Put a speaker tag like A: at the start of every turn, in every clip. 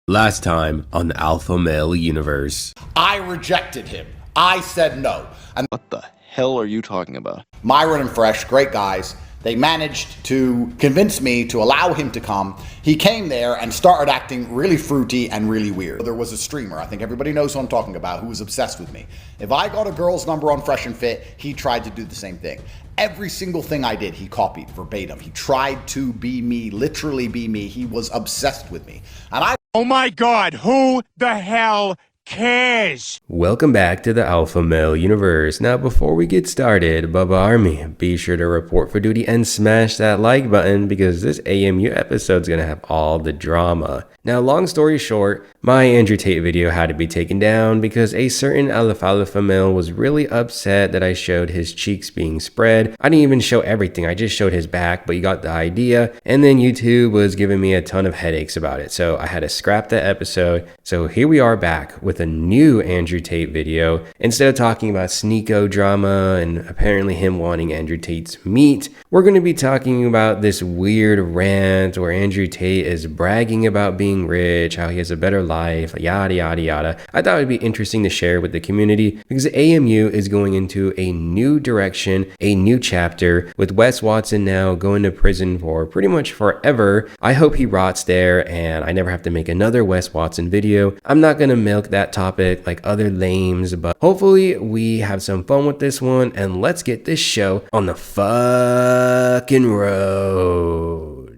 A: Last time on the Alpha Male Universe.
B: I rejected him. I said no. And
C: What the hell are you talking about?
B: Myron and Fresh, great guys, they managed to convince me to allow him to come. He came there and started acting really fruity and really weird. There was a streamer, I think everybody knows who I'm talking about, who was obsessed with me. If I got a girl's number on Fresh and Fit, he tried to do the same thing. Every single thing I did, he copied verbatim. He tried to be me, literally be me. He was obsessed with me. And
D: Oh my God, who the hell cares?
A: Welcome back to the Alpha Male Universe. Now before we get started, Bubba Army, be sure to report for duty and smash that like button because this AMU episode is going to have all the drama. Now long story short, my Andrew Tate video had to be taken down because a certain alpha male was really upset that I showed his cheeks being spread. I didn't even show everything, I just showed his back, but you got the idea. And then YouTube was giving me a ton of headaches about it, so I had to scrap that episode. So here we are back with a new Andrew Tate video. Instead of talking about Sneeko drama and apparently him wanting Andrew Tate's meat, we're going to be talking about this weird rant where Andrew Tate is bragging about being rich, how he has a better life, yada yada yada. I thought it would be interesting to share with the community because AMU is going into a new direction, a new chapter with Wes Watson now going to prison for pretty much forever. I hope he rots there and I never have to make another Wes Watson video. I'm not going to milk that topic like other lames, but hopefully we have some fun with this one and let's get this show on the fucking road.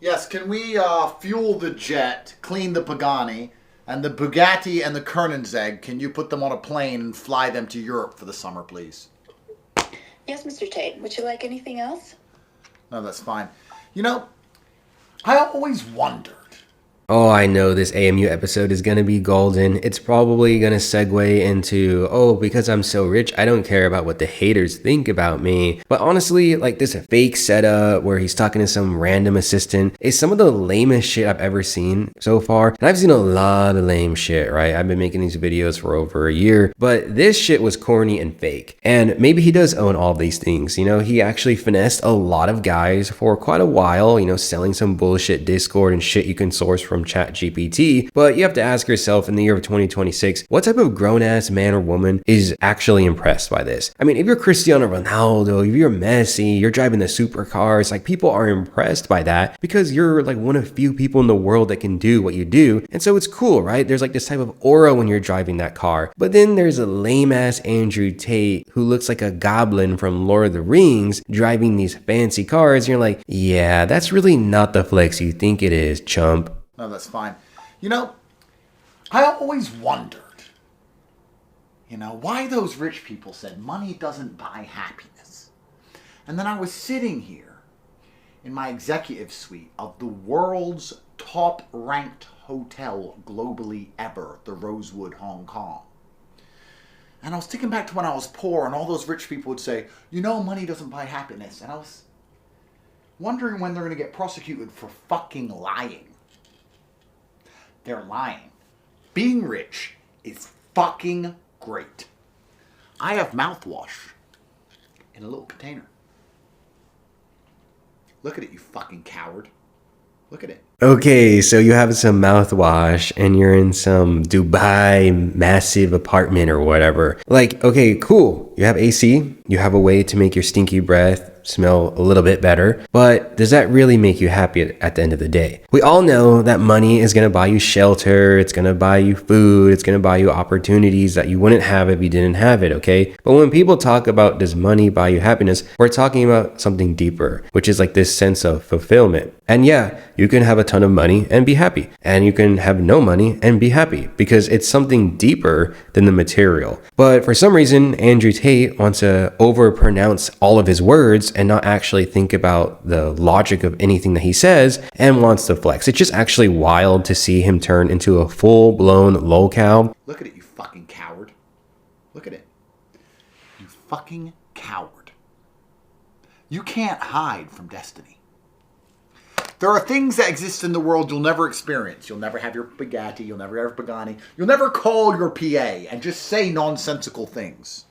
B: yes, can we fuel the jet, clean the Pagani, and the Bugatti and the Kernenzeg, can you put them on a plane and fly them to Europe for the summer, please?
E: Yes, Mr. Tate. Would you like anything else?
B: No, that's fine. You know, I always wondered.
A: Oh, I know this AMU episode is going to be golden. It's probably going to segue into, oh, because I'm so rich, I don't care about what the haters think about me. But honestly, like this fake setup where he's talking to some random assistant is some of the lamest shit I've ever seen so far. And I've seen a lot of lame shit, right? I've been making these videos for over a year, but this shit was corny and fake. And maybe he does own all these things. You know, he actually finessed a lot of guys for quite a while, you know, selling some bullshit Discord and shit you can source from ChatGPT, but you have to ask yourself in the year of 2026, what type of grown-ass man or woman is actually impressed by this? I mean, if you're Cristiano Ronaldo, if you're Messi, you're driving the supercars, like people are impressed by that because you're like one of few people in the world that can do what you do. And so it's cool, right? There's like this type of aura when you're driving that car. But then there's a lame-ass Andrew Tate who looks like a goblin from Lord of the Rings driving these fancy cars. And you're like, yeah, that's really not the flex you think it is, chump.
B: No, that's fine. You know, I always wondered, why those rich people said money doesn't buy happiness. And then I was sitting here in my executive suite of the world's top-ranked hotel globally ever, the Rosewood, Hong Kong. And I was thinking back to when I was poor and all those rich people would say, money doesn't buy happiness. And I was wondering when they're going to get prosecuted for fucking lying. They're lying. Being rich is fucking great. I have mouthwash in a little container. Look at it, you fucking coward. Look at it.
A: Okay, so you have some mouthwash and you're in some Dubai massive apartment or whatever. Like, okay, cool. You have AC. You have a way to make your stinky breath smell a little bit better, but does that really make you happy at the end of the day? We all know that money is going to buy you shelter, it's going to buy you food, it's going to buy you opportunities that you wouldn't have if you didn't have it, okay? But when people talk about does money buy you happiness, we're talking about something deeper, which is like this sense of fulfillment. And yeah, you can have a ton of money and be happy, and you can have no money and be happy because it's something deeper than the material. But for some reason, Andrew Tate wants to overpronounce all of his words and not actually think about the logic of anything that he says and wants to flex. It's just actually wild to see him turn into a full-blown lolcow.
B: Look at it, you fucking coward. Look at it. You fucking coward. You can't hide from destiny. There are things that exist in the world you'll never experience. You'll never have your Bugatti, you'll never have Pagani. You'll never call your PA and just say nonsensical things.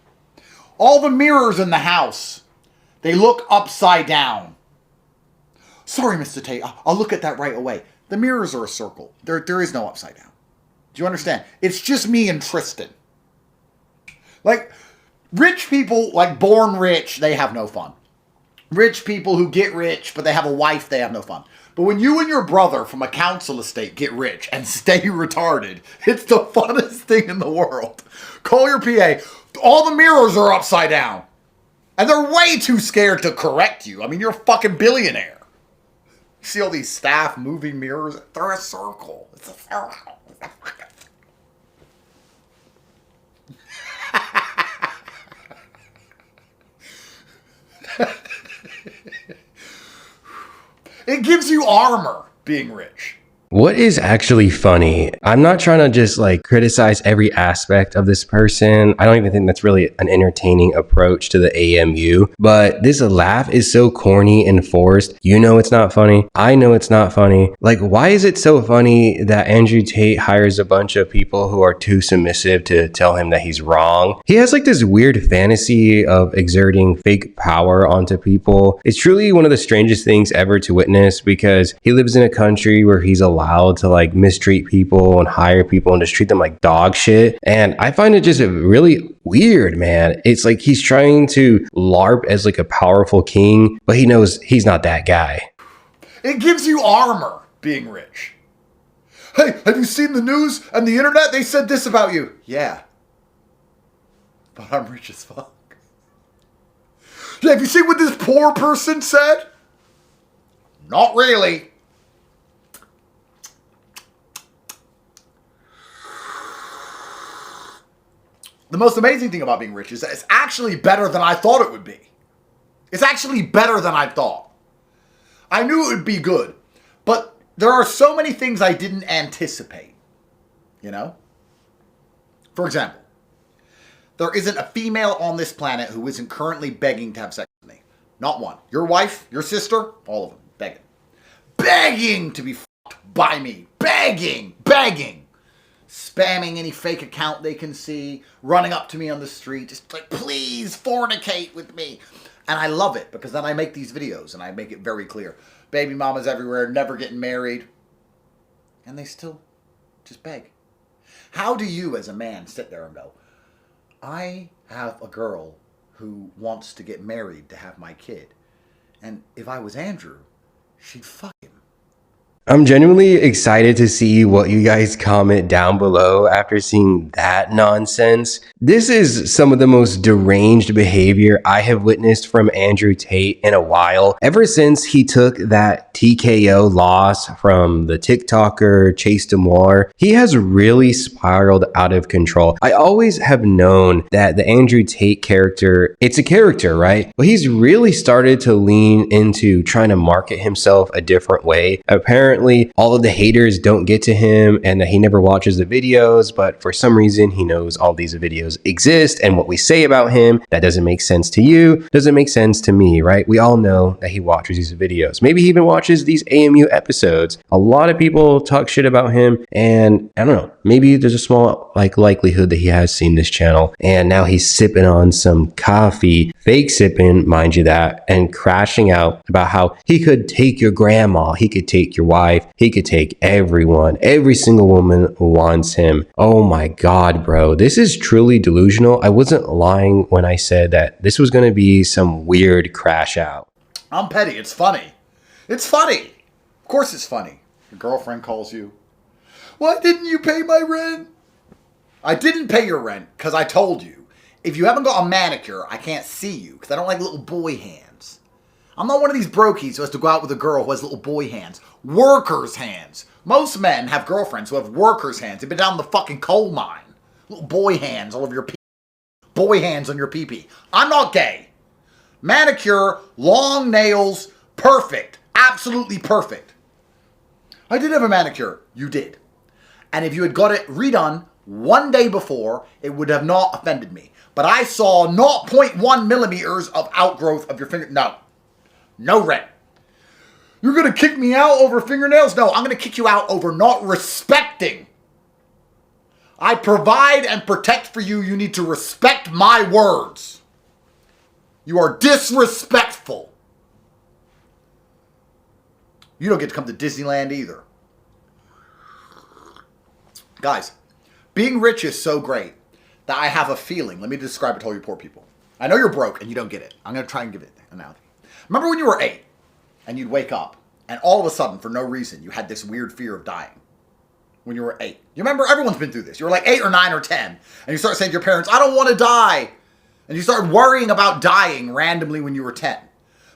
B: All the mirrors in the house, they look upside down. Sorry, Mr. Tate, I'll look at that right away. The mirrors are a circle. There is no upside down. Do you understand? It's just me and Tristan. Like, rich people, like born rich, they have no fun. Rich people who get rich, but they have a wife, they have no fun. But when you and your brother from a council estate get rich and stay retarded, it's the funnest thing in the world. Call your PA. All the mirrors are upside down. And they're way too scared to correct you. I mean, you're a fucking billionaire. You see all these staff moving mirrors? They're a circle. It's a circle. It gives you armor being rich.
A: What is actually funny? I'm not trying to just like criticize every aspect of this person. I don't even think that's really an entertaining approach to the AMU, but this laugh is so corny and forced. You know it's not funny. I know it's not funny. Like, why is it so funny that Andrew Tate hires a bunch of people who are too submissive to tell him that he's wrong? He has like this weird fantasy of exerting fake power onto people. It's truly one of the strangest things ever to witness because he lives in a country where he's allowed to like mistreat people and hire people and just treat them like dog shit. And I find it just really weird, man. It's like he's trying to LARP as like a powerful king, but he knows he's not that guy.
B: It gives you armor being rich. Hey, have you seen the news and the internet? They said this about you. Yeah. But I'm rich as fuck. Yeah, have you seen what this poor person said? Not really. The most amazing thing about being rich is that it's actually better than I thought it would be. It's actually better than I thought. I knew it would be good, but there are so many things I didn't anticipate, you know? For example, there isn't a female on this planet who isn't currently begging to have sex with me. Not one. Your wife, your sister, all of them, begging. Begging to be fucked by me. Begging. Spamming any fake account they can see, running up to me on the street, just like, please fornicate with me. And I love it because then I make these videos and I make it very clear. Baby mamas everywhere, never getting married. And they still just beg. How do you as a man sit there and go, I have a girl who wants to get married to have my kid. And if I was Andrew, she'd fuck him.
A: I'm genuinely excited to see what you guys comment down below after seeing that nonsense. This is some of the most deranged behavior I have witnessed from Andrew Tate in a while. Ever since he took that TKO loss from the TikToker Chase Demoir, he has really spiraled out of control. I always have known that the Andrew Tate character, it's a character, right? But he's really started to lean into trying to market himself a different way. Apparently, all of the haters don't get to him and that he never watches the videos, but for some reason he knows all these videos exist, and what we say about him that doesn't make sense to you doesn't make sense to me, right? We all know that he watches these videos. Maybe he even watches these AMU episodes. A lot of people talk shit about him, and I don't know, maybe there's a small likelihood that he has seen this channel and now he's sipping on some coffee, fake sipping, mind you that, and crashing out about how he could take your grandma, he could take your wife, he could take everyone. Every single woman wants him. Oh my God, bro. This is truly delusional. I wasn't lying when I said that this was going to be some weird crash out.
B: I'm petty. It's funny. It's funny. Of course it's funny. Your girlfriend calls you. Why didn't you pay my rent? I didn't pay your rent because I told you. If you haven't got a manicure, I can't see you because I don't like little boy hands. I'm not one of these brokies who has to go out with a girl who has little boy hands. Workers' hands. Most men have girlfriends who have workers' hands. They've been down the fucking coal mine. Little boy hands all over your pee. Boy hands on your pee-pee. I'm not gay. Manicure, long nails, perfect. Absolutely perfect. I did have a manicure. You did. And if you had got it redone one day before, it would have not offended me. But I saw 0.1 millimeters of outgrowth of your finger. No rent. You're going to kick me out over fingernails? No, I'm going to kick you out over not respecting. I provide and protect for you. You need to respect my words. You are disrespectful. You don't get to come to Disneyland either. Guys, being rich is so great that I have a feeling. Let me describe it to all you poor people. I know you're broke and you don't get it. I'm going to try and give it an analogy. Remember when you were 8 and you'd wake up and all of a sudden, for no reason, you had this weird fear of dying? When you were 8. You remember, everyone's been through this. You were like 8 or 9 or 10 and you start saying to your parents, I don't want to die. And you started worrying about dying randomly when you were 10.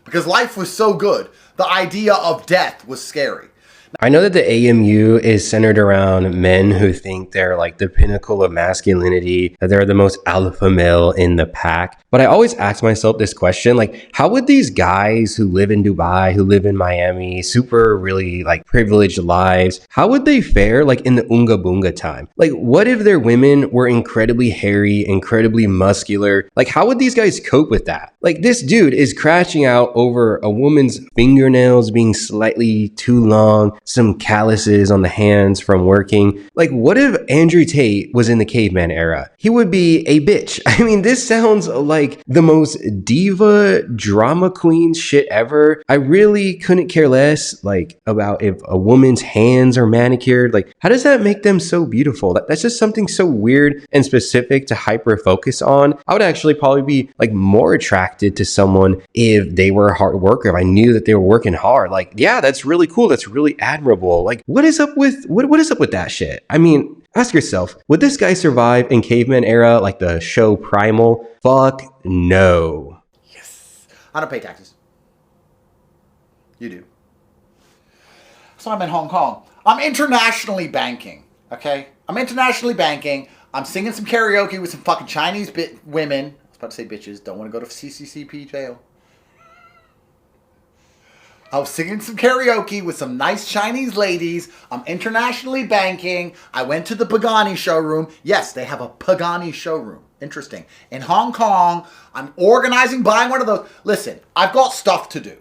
B: Because life was so good, the idea of death was scary.
A: I know that the AMU is centered around men who think they're like the pinnacle of masculinity, that they're the most alpha male in the pack. But I always ask myself this question, like, how would these guys who live in Dubai, who live in Miami, super really like privileged lives, how would they fare like in the Unga Bunga time? Like, what if their women were incredibly hairy, incredibly muscular? Like, how would these guys cope with that? Like, this dude is crashing out over a woman's fingernails being slightly too long, some calluses on the hands from working. Like, what if Andrew Tate was in the caveman era? He would be a bitch. I mean, this sounds like the most diva drama queen shit ever. I really couldn't care less, like, about if a woman's hands are manicured. Like, how does that make them so beautiful? That's just something so weird and specific to hyper focus on. I would actually probably be like more attracted to someone if they were a hard worker, if I knew that they were working hard. Like, yeah, that's really cool. That's really admirable. Like, what is up with that shit? I mean, ask yourself, would this guy survive in caveman era like the show Primal? Fuck no.
B: Yes. I don't pay taxes. You do. So I'm in Hong Kong. I'm internationally banking. Okay? I'm internationally banking. I'm singing some karaoke with some fucking Chinese women. I was about to say bitches. Don't want to go to CCCP jail. I was singing some karaoke with some nice Chinese ladies. I'm internationally banking. I went to the Pagani showroom. Yes, they have a Pagani showroom. Interesting. In Hong Kong, I'm organizing, buying one of those. Listen, I've got stuff to do.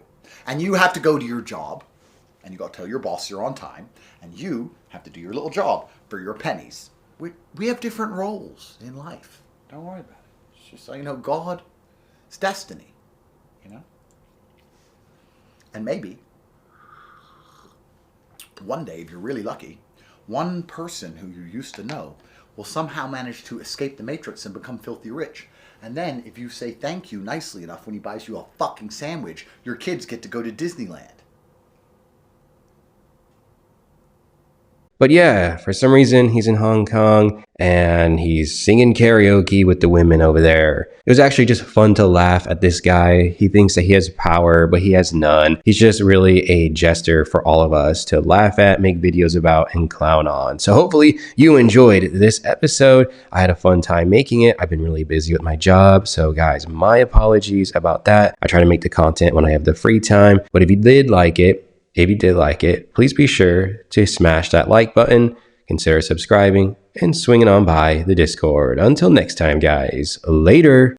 B: And you have to go to your job. And you got to tell your boss you're on time. And you have to do your little job for your pennies. We have different roles in life. Don't worry about it. It's just so you know, God, it's destiny. You know? And maybe, one day, if you're really lucky, one person who you used to know will somehow manage to escape the matrix and become filthy rich. And then, if you say thank you nicely enough when he buys you a fucking sandwich, your kids get to go to Disneyland.
A: But yeah, for some reason, he's in Hong Kong and he's singing karaoke with the women over there. It was actually just fun to laugh at this guy. He thinks that he has power, but he has none. He's just really a jester for all of us to laugh at, make videos about, and clown on. So hopefully you enjoyed this episode. I had a fun time making it. I've been really busy with my job. So guys, my apologies about that. I try to make the content when I have the free time. But if you did like it, please be sure to smash that like button, consider subscribing, and swinging on by the Discord. Until next time, guys. Later.